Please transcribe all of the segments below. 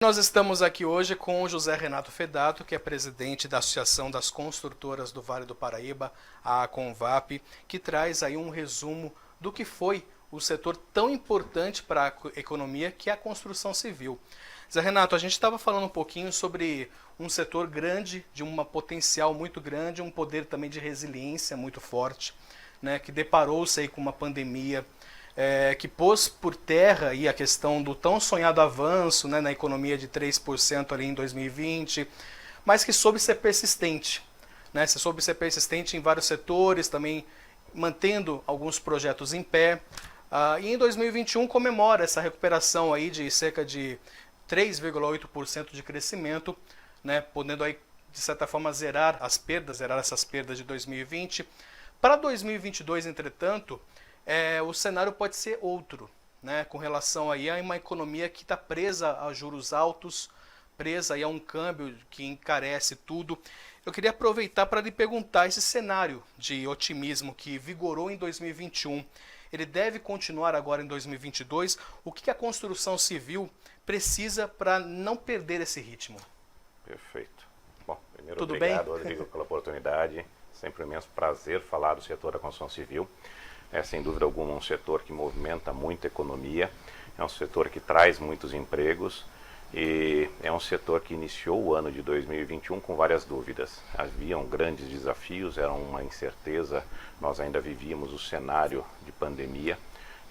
Nós estamos aqui hoje com o José Renato Fedato, que é presidente da Associação das Construtoras do Vale do Paraíba, a Aconvap, que traz aí um resumo do que foi o setor tão importante para a economia, que é a construção civil. Zé Renato, a gente estava falando um pouquinho sobre um setor grande, de um potencial muito grande, um poder também de resiliência muito forte, né, que deparou-se aí com uma pandemia, que pôs por terra aí a questão do tão sonhado avanço, né, na economia de 3% ali em 2020, mas que soube ser persistente. Né, se soube ser persistente em vários setores, também mantendo alguns projetos em pé. E em 2021 comemora essa recuperação aí de cerca de 3,8% de crescimento, né, podendo aí, de certa forma, zerar essas perdas de 2020. Para 2022, entretanto, o cenário pode ser outro, né, com relação aí a uma economia que está presa a juros altos, presa aí a um câmbio que encarece tudo. Eu queria aproveitar para lhe perguntar, esse cenário de otimismo que vigorou em 2021, ele deve continuar agora em 2022? O que a construção civil precisa para não perder esse ritmo? Perfeito. Bom, primeiro, Tudo obrigado, bem? Rodrigo, pela oportunidade. Sempre um imenso prazer falar do setor da construção civil. É, sem dúvida alguma, um setor que movimenta muito a economia, é um setor que traz muitos empregos e é um setor que iniciou o ano de 2021 com várias dúvidas. Haviam grandes desafios, era uma incerteza, nós ainda vivíamos o cenário de pandemia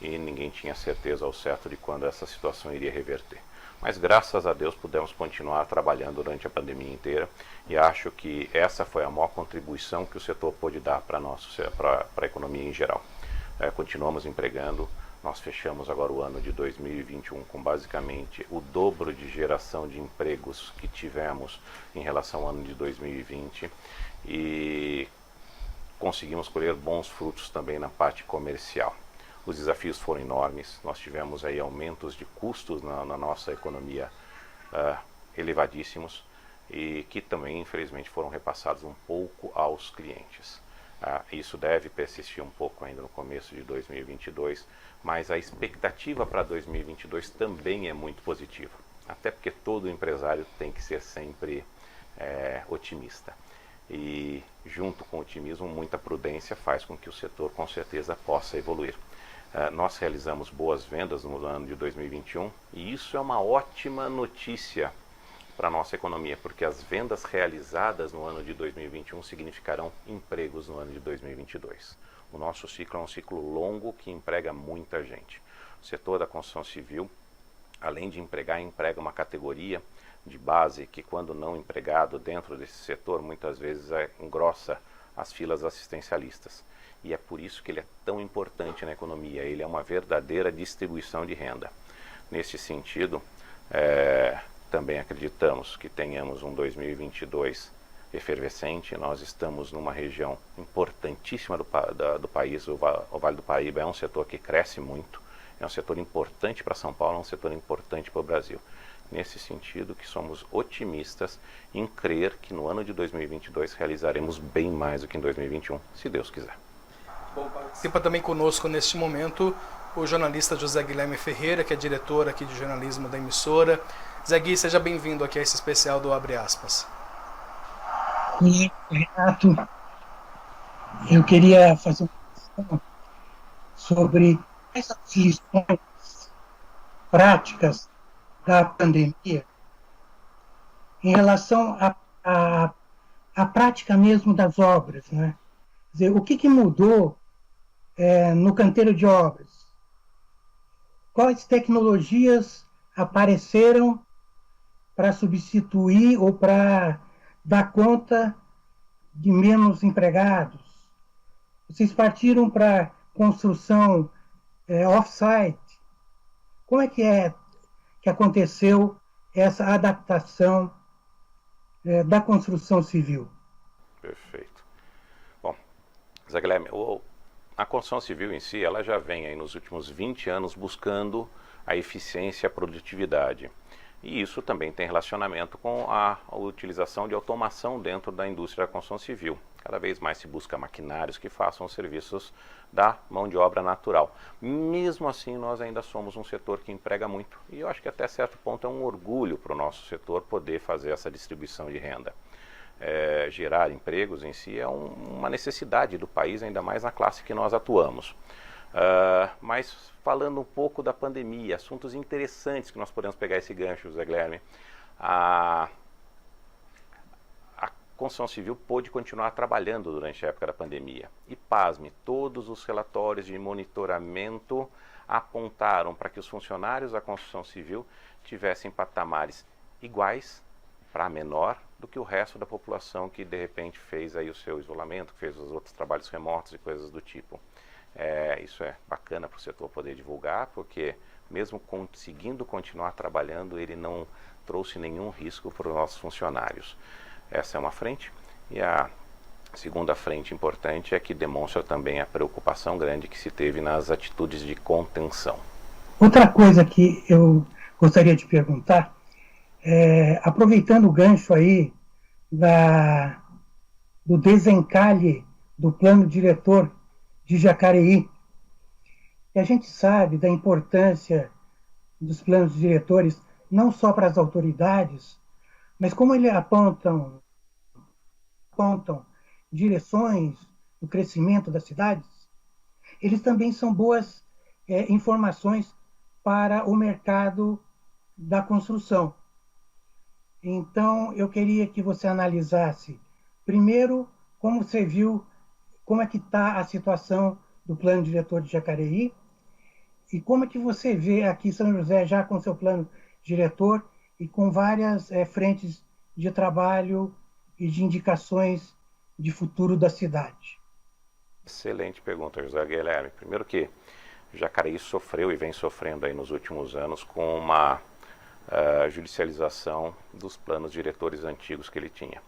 e ninguém tinha certeza ao certo de quando essa situação iria reverter. Mas graças a Deus pudemos continuar trabalhando durante a pandemia inteira e acho que essa foi a maior contribuição que o setor pôde dar para a economia em geral. Continuamos empregando, nós fechamos agora o ano de 2021 com basicamente o dobro de geração de empregos que tivemos em relação ao ano de 2020 e conseguimos colher bons frutos também na parte comercial. Os desafios foram enormes, nós tivemos aí aumentos de custos na nossa economia elevadíssimos e que também infelizmente foram repassados um pouco aos clientes. Isso deve persistir um pouco ainda no começo de 2022, mas a expectativa para 2022 também é muito positiva, até porque todo empresário tem que ser sempre otimista. E junto com o otimismo, muita prudência faz com que o setor com certeza possa evoluir. Nós realizamos boas vendas no ano de 2021 e isso é uma ótima notícia para a nossa economia, porque as vendas realizadas no ano de 2021 significarão empregos no ano de 2022. O nosso ciclo é um ciclo longo que emprega muita gente. O setor da construção civil, além de empregar, emprega uma categoria de base que, quando não empregado dentro desse setor, muitas vezes engrossa as filas assistencialistas. E é por isso que ele é tão importante na economia, ele é uma verdadeira distribuição de renda. Nesse sentido, também acreditamos que tenhamos um 2022 efervescente. Nós estamos numa região importantíssima do país, o Vale do Paraíba é um setor que cresce muito, é um setor importante para São Paulo, é um setor importante para o Brasil. Nesse sentido que somos otimistas em crer que no ano de 2022 realizaremos bem mais do que em 2021, se Deus quiser. Bom, participa também conosco neste momento o jornalista José Guilherme Ferreira, que é diretor aqui de jornalismo da emissora. Zé Gui, seja bem-vindo aqui a esse especial do Abre Aspas. E, Renato, eu queria fazer uma questão sobre essas lições práticas da pandemia em relação à prática mesmo das obras, né? Quer dizer, o que mudou no canteiro de obras? Quais tecnologias apareceram para substituir ou para dar conta de menos empregados? Vocês partiram para construção off-site. Como é que aconteceu essa adaptação da construção civil? Perfeito. Bom, Zé Guilherme, a construção civil em si, ela já vem aí nos últimos 20 anos buscando a eficiência e a produtividade. E isso também tem relacionamento com a utilização de automação dentro da indústria da construção civil. Cada vez mais se busca maquinários que façam os serviços da mão de obra natural. Mesmo assim, nós ainda somos um setor que emprega muito. E eu acho que até certo ponto é um orgulho para o nosso setor poder fazer essa distribuição de renda. Gerar empregos em si é uma necessidade do país, ainda mais na classe que nós atuamos. Mas falando um pouco da pandemia, assuntos interessantes que nós podemos pegar esse gancho, José Guilherme. A construção civil pôde continuar trabalhando durante a época da pandemia. E pasme, todos os relatórios de monitoramento apontaram para que os funcionários da construção civil tivessem patamares iguais para menor do que o resto da população que de repente fez aí o seu isolamento, que fez os outros trabalhos remotos e coisas do tipo. Isso é bacana para o setor poder divulgar, porque mesmo conseguindo continuar trabalhando, ele não trouxe nenhum risco para os nossos funcionários. Essa é uma frente. E a segunda frente importante é que demonstra também a preocupação grande que se teve nas atitudes de contenção. Outra coisa que eu gostaria de perguntar, aproveitando o gancho aí do desencalhe do plano diretor de Jacareí, e a gente sabe da importância dos planos diretores não só para as autoridades, mas como eles apontam direções do crescimento das cidades, eles também são boas informações para o mercado da construção. Então, eu queria que você analisasse, primeiro, como você viu, como é que está a situação do plano diretor de Jacareí, e como é que você vê aqui São José já com seu plano diretor e com várias frentes de trabalho e de indicações de futuro da cidade. Excelente pergunta, José Guilherme. Primeiro que Jacareí sofreu e vem sofrendo aí nos últimos anos com uma judicialização dos planos diretores antigos que ele tinha.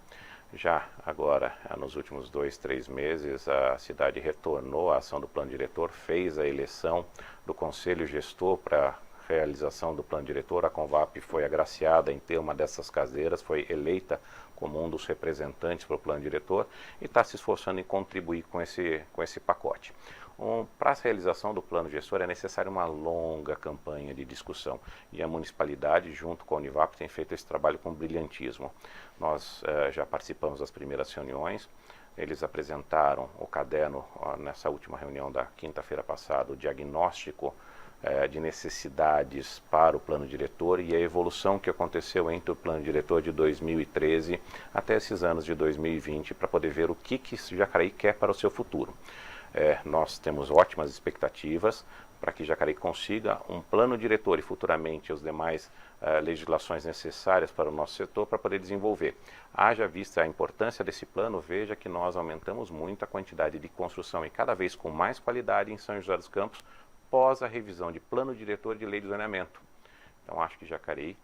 Já agora, nos últimos 2, 3 meses, a cidade retornou à ação do plano diretor, fez a eleição do conselho gestor para realização do plano diretor. A Convap foi agraciada em ter uma dessas cadeiras, foi eleita como um dos representantes para o plano diretor e está se esforçando em contribuir com esse pacote. Para a realização do plano gestor é necessária uma longa campanha de discussão e a municipalidade, junto com a Univap, tem feito esse trabalho com brilhantismo. Nós já participamos das primeiras reuniões, eles apresentaram o caderno nessa última reunião da quinta-feira passada, o diagnóstico de necessidades para o plano diretor e a evolução que aconteceu entre o plano diretor de 2013 até esses anos de 2020 para poder ver o que Jacareí quer para o seu futuro. Nós temos ótimas expectativas para que Jacareí consiga um plano diretor e futuramente as demais legislações necessárias para o nosso setor para poder desenvolver. Haja vista a importância desse plano, veja que nós aumentamos muito a quantidade de construção e cada vez com mais qualidade em São José dos Campos, após a revisão de plano diretor de lei de zoneamento. Então acho que Jacareí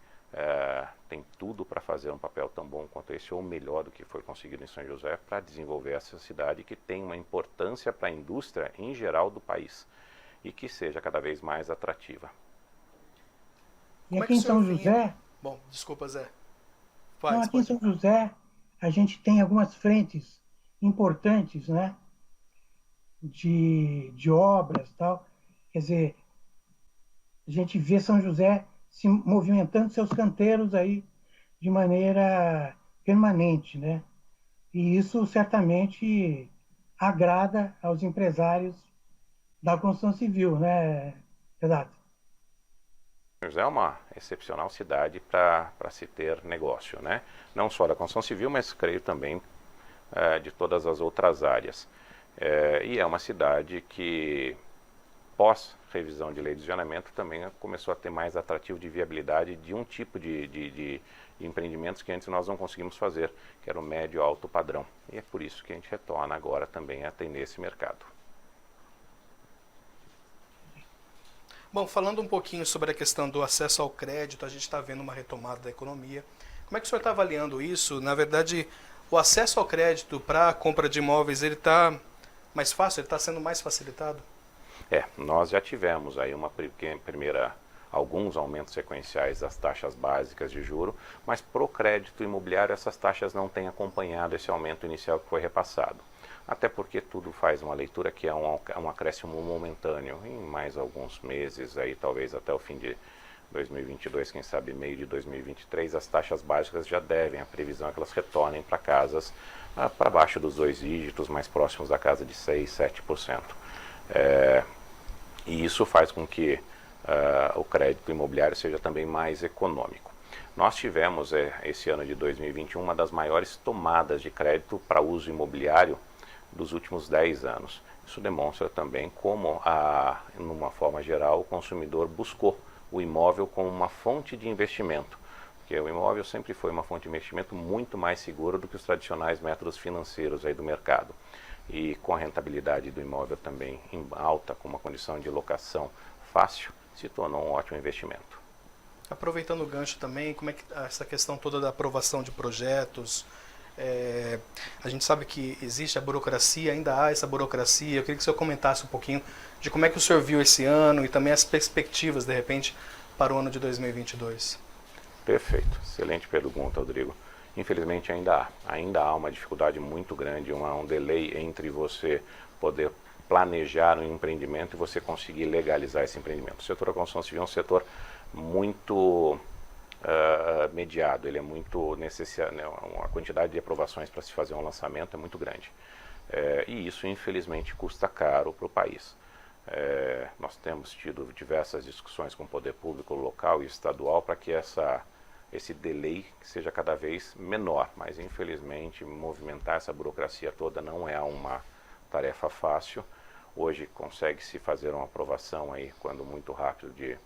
tem tudo para fazer um papel tão bom quanto esse, ou melhor do que foi conseguido em São José, para desenvolver essa cidade que tem uma importância para a indústria em geral do país e que seja cada vez mais atrativa. E aqui em São José... Bom, desculpa, Zé. Aqui em São José a gente tem algumas frentes importantes, né, de obras e tal. Quer dizer, a gente vê São José se movimentando seus canteiros aí de maneira permanente, né? E isso certamente agrada aos empresários da construção civil, né, Renato? São José é uma excepcional cidade para se ter negócio, né? Não só da construção civil, mas creio também de todas as outras áreas. E é uma cidade que pós-revisão de lei de zoneamento também começou a ter mais atrativo de viabilidade de um tipo de empreendimentos que antes nós não conseguimos fazer, que era o médio alto padrão. E é por isso que a gente retorna agora também a atender esse mercado. Bom, falando um pouquinho sobre a questão do acesso ao crédito, a gente está vendo uma retomada da economia. Como é que o senhor está avaliando isso? Na verdade, o acesso ao crédito para a compra de imóveis, ele está mais fácil, ele está sendo mais facilitado? Nós já tivemos aí uma primeira alguns aumentos sequenciais das taxas básicas de juro, mas para o crédito imobiliário essas taxas não têm acompanhado esse aumento inicial que foi repassado. Até porque tudo faz uma leitura que é um acréscimo momentâneo, em mais alguns meses, aí talvez até o fim de 2022, quem sabe meio de 2023, as taxas básicas já devem, a previsão é que elas retornem para casas para baixo dos 2 dígitos, mais próximos da casa de 6, 7%. E isso faz com que o crédito imobiliário seja também mais econômico. Nós tivemos esse ano de 2021 uma das maiores tomadas de crédito para uso imobiliário dos últimos 10 anos. Isso demonstra também como, numa forma geral, o consumidor buscou o imóvel como uma fonte de investimento, porque o imóvel sempre foi uma fonte de investimento muito mais segura do que os tradicionais métodos financeiros aí do mercado. E com a rentabilidade do imóvel também em alta, com uma condição de locação fácil, se tornou um ótimo investimento. Aproveitando o gancho também, como é que essa questão toda da aprovação de projetos, a gente sabe que existe a burocracia, ainda há essa burocracia. Eu queria que o senhor comentasse um pouquinho de como é que o senhor viu esse ano e também as perspectivas, de repente, para o ano de 2022. Perfeito, excelente pergunta, Rodrigo. Infelizmente ainda há uma dificuldade muito grande, um delay entre você poder planejar um empreendimento e você conseguir legalizar esse empreendimento. O setor da construção civil é um setor muito mediado, ele é muito necessário, né? A quantidade de aprovações para se fazer um lançamento é muito grande. E isso, infelizmente, custa caro para o país. Nós temos tido diversas discussões com o poder público local e estadual para que esse delay seja cada vez menor, mas infelizmente movimentar essa burocracia toda não é uma tarefa fácil. Hoje consegue-se fazer uma aprovação aí, quando muito rápido, de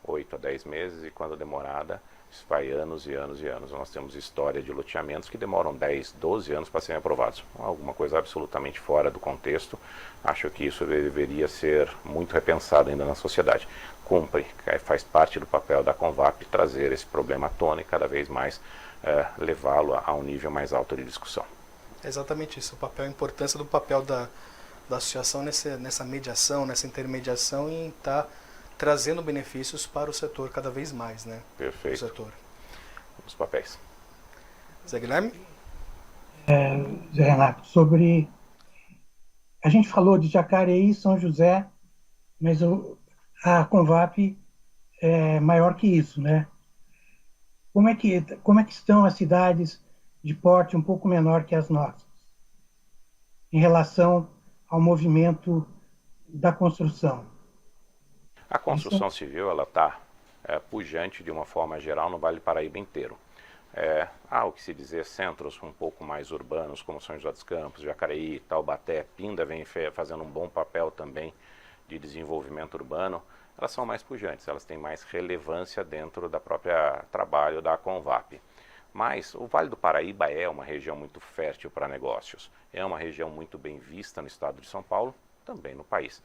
8 a 10 meses, e quando demorada, isso vai anos e anos e anos. Nós temos história de loteamentos que demoram 10, 12 anos para serem aprovados. Alguma coisa absolutamente fora do contexto. Acho que isso deveria ser muito repensado ainda na sociedade. Cumpre, faz parte do papel da Convap trazer esse problema à tona e cada vez mais levá-lo a um nível mais alto de discussão. É exatamente isso, o papel, a importância do papel da associação nessa mediação, nessa intermediação, e estar trazendo benefícios para o setor cada vez mais, né? Perfeito. O setor. Os papéis. Zé Guilherme? Zé Renato, sobre... A gente falou de Jacareí, São José, mas a Convap é maior que isso, né? Como é que estão as cidades de porte um pouco menor que as nossas, em relação ao movimento da construção? A construção civil ela está pujante de uma forma geral no Vale do Paraíba inteiro. Há o que se dizer centros um pouco mais urbanos, como São José dos Campos, Jacareí, Taubaté, Pinda vem fazendo um bom papel também de desenvolvimento urbano. Elas são mais pujantes, elas têm mais relevância dentro da própria trabalho da Convap. Mas o Vale do Paraíba é uma região muito fértil para negócios, é uma região muito bem vista no estado de São Paulo, também no país.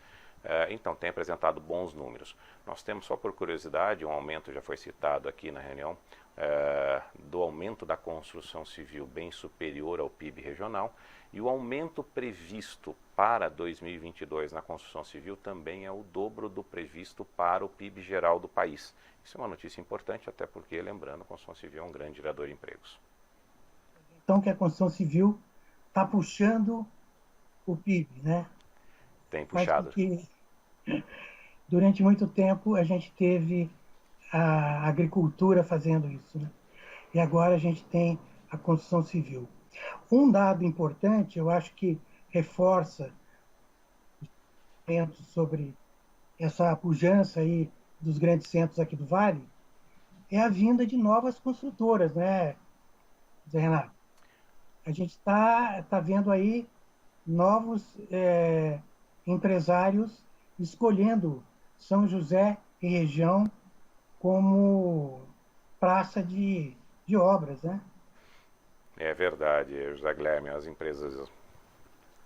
Então tem apresentado bons números. Nós temos, só por curiosidade, um aumento, já foi citado aqui na reunião, do aumento da construção civil bem superior ao PIB regional, e o aumento previsto para 2022 na construção civil também é o dobro do previsto para o PIB geral do país. Isso é uma notícia importante, até porque, lembrando, a construção civil é um grande gerador de empregos. Então que a construção civil está puxando o PIB, né? Tem puxado. Porque durante muito tempo a gente teve a agricultura fazendo isso, né? E agora a gente tem a construção civil. Um dado importante, eu acho que reforça sobre essa pujança aí dos grandes centros aqui do Vale, é a vinda de novas construtoras, né, Zé Renato? A gente está vendo aí novos empresários escolhendo São José e região como praça de obras, né? É verdade, José Guilherme, as empresas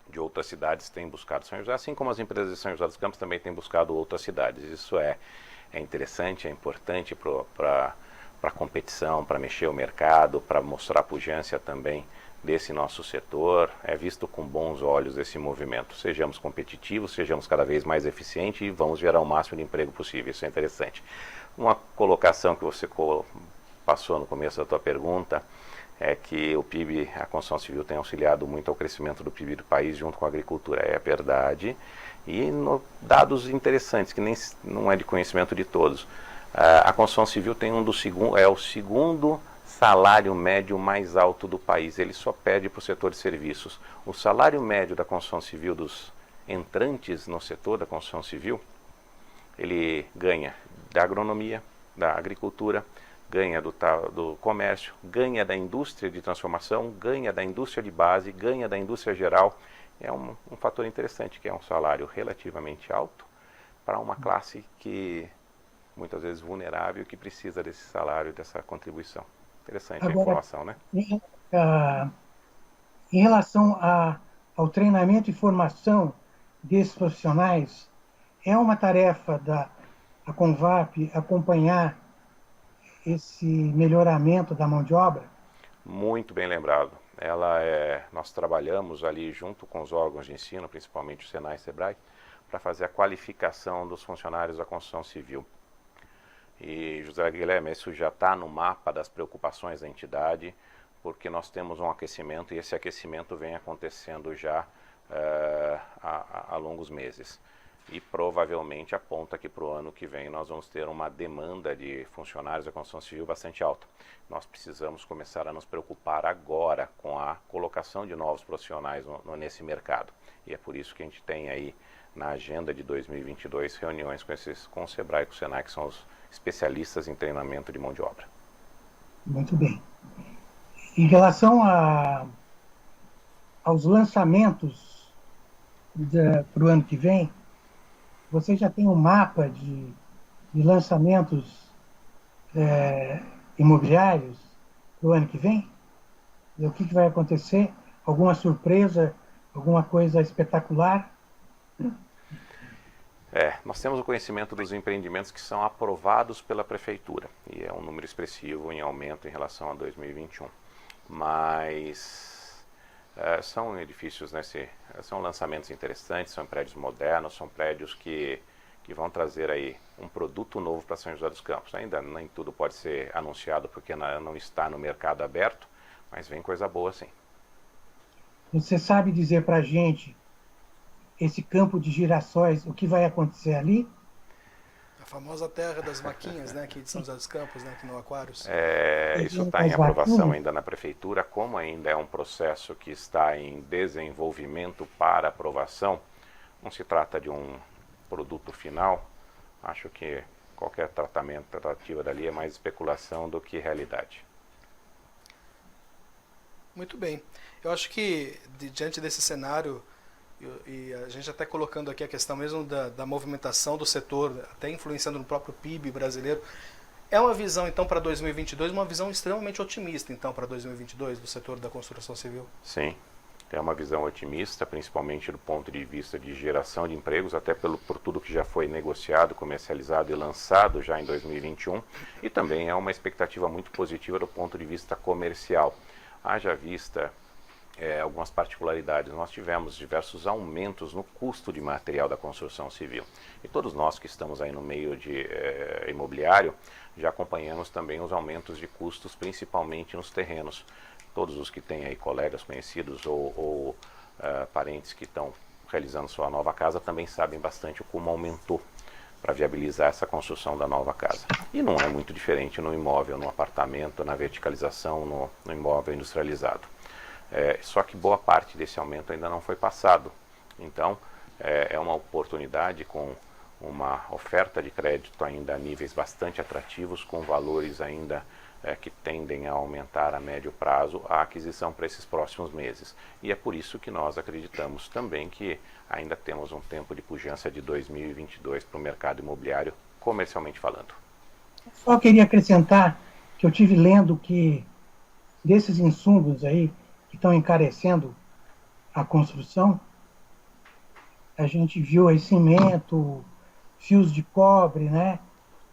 de outras cidades têm buscado São José, assim como as empresas de São José dos Campos também têm buscado outras cidades. Isso é interessante, é importante para para competição, para mexer o mercado, para mostrar a pujança também desse nosso setor. É visto com bons olhos esse movimento. Sejamos competitivos, sejamos cada vez mais eficientes e vamos gerar o máximo de emprego possível. Isso é interessante. Uma colocação que você passou no começo da tua pergunta é que o PIB, a construção civil tem auxiliado muito ao crescimento do PIB do país junto com a agricultura. É verdade. E dados interessantes, que nem não é de conhecimento de todos. A construção civil tem é o segundo salário médio mais alto do país. Ele só perde para o setor de serviços. O salário médio da construção civil, dos entrantes no setor da construção civil, ele ganha da agronomia, da agricultura, ganha do comércio, ganha da indústria de transformação, ganha da indústria de base, ganha da indústria geral. É um fator interessante, que é um salário relativamente alto para uma classe que muitas vezes vulnerável, que precisa desse salário, dessa contribuição. Interessante a informação, né? Em relação ao treinamento e formação desses profissionais, é uma tarefa da Convap acompanhar esse melhoramento da mão de obra? Muito bem lembrado. Nós trabalhamos ali junto com os órgãos de ensino, principalmente o Senai e Sebrae, para fazer a qualificação dos funcionários da construção civil. E, José Guilherme, isso já está no mapa das preocupações da entidade, porque nós temos um aquecimento e esse aquecimento vem acontecendo já há longos meses. E provavelmente aponta que para o ano que vem nós vamos ter uma demanda de funcionários da construção civil bastante alta. Nós precisamos começar a nos preocupar agora com a colocação de novos profissionais nesse mercado. E é por isso que a gente tem aí na agenda de 2022 reuniões com o Sebrae e com o Senai, que são os especialistas em treinamento de mão de obra. Muito bem. Em relação aos lançamentos para o ano que vem, você já tem um mapa de lançamentos imobiliários para o ano que vem? E o que vai acontecer? Alguma surpresa? Alguma coisa espetacular? Nós temos o conhecimento dos empreendimentos que são aprovados pela Prefeitura, e é um número expressivo em aumento em relação a 2021. Mas são edifícios, né, são lançamentos interessantes, são prédios modernos, são prédios que vão trazer aí um produto novo para São José dos Campos. Ainda nem tudo pode ser anunciado porque não está no mercado aberto, mas vem coisa boa sim. Você sabe dizer para a gente, esse campo de girassóis, o que vai acontecer ali? A famosa terra das vaquinhas, né, aqui de São José dos Campos, né, aqui no Aquários. Isso está em aprovação ainda na Prefeitura. Como ainda é um processo que está em desenvolvimento para aprovação, não se trata de um produto final. Acho que qualquer tratativa dali é mais especulação do que realidade. Muito bem. Eu acho que, diante desse cenário, e a gente até colocando aqui a questão mesmo da movimentação do setor, até influenciando no próprio PIB brasileiro, é uma visão então para 2022, uma visão extremamente otimista então para 2022 do setor da construção civil? Sim, é uma visão otimista, principalmente do ponto de vista de geração de empregos, até por tudo que já foi negociado, comercializado e lançado já em 2021, e também é uma expectativa muito positiva do ponto de vista comercial. Haja vista algumas particularidades. Nós tivemos diversos aumentos no custo de material da construção civil. E todos nós que estamos aí no meio de imobiliário, já acompanhamos também os aumentos de custos, principalmente nos terrenos. Todos os que têm aí colegas conhecidos ou parentes que estão realizando sua nova casa também sabem bastante como aumentou para viabilizar essa construção da nova casa. E não é muito diferente no imóvel, no apartamento, na verticalização, no imóvel industrializado. Só que boa parte desse aumento ainda não foi passado. Então, é uma oportunidade com uma oferta de crédito ainda a níveis bastante atrativos, com valores ainda que tendem a aumentar a médio prazo a aquisição para esses próximos meses. E é por isso que nós acreditamos também que ainda temos um tempo de pujança de 2022 para o mercado imobiliário, comercialmente falando. Só queria acrescentar que eu tive lendo que desses insumos aí que estão encarecendo a construção, a gente viu aí cimento, fios de cobre, né,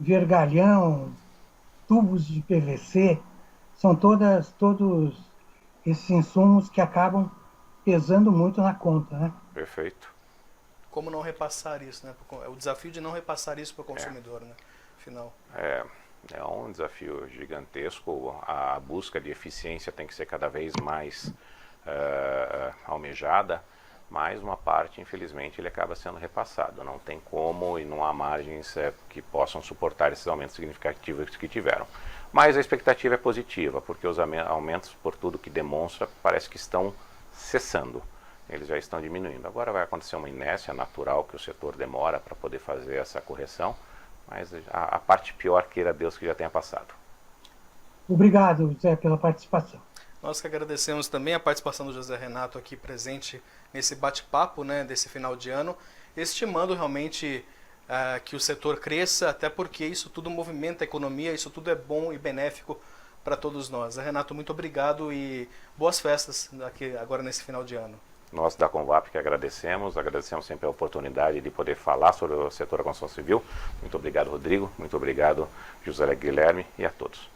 vergalhão, tubos de PVC, são todos esses insumos que acabam pesando muito na conta, né? Perfeito. Como não repassar isso, né? É o desafio de não repassar isso para o consumidor, né? Afinal. É um desafio gigantesco. A busca de eficiência tem que ser cada vez mais almejada, mas uma parte, infelizmente, ele acaba sendo repassado. Não tem como e não há margens que possam suportar esses aumentos significativos que tiveram. Mas a expectativa é positiva, porque os aumentos, por tudo que demonstra, parece que estão cessando. Eles já estão diminuindo. Agora vai acontecer uma inércia natural que o setor demora para poder fazer essa correção, mas a parte pior, queira Deus que já tenha passado. Obrigado, Zé, pela participação. Nós que agradecemos também a participação do José Renato aqui presente nesse bate-papo, né, desse final de ano, estimando realmente que o setor cresça, até porque isso tudo movimenta a economia, isso tudo é bom e benéfico para todos nós. Renato, muito obrigado e boas festas aqui agora nesse final de ano. Nós da Convap que agradecemos sempre a oportunidade de poder falar sobre o setor da construção civil. Muito obrigado, Rodrigo, muito obrigado, José Guilherme, e a todos.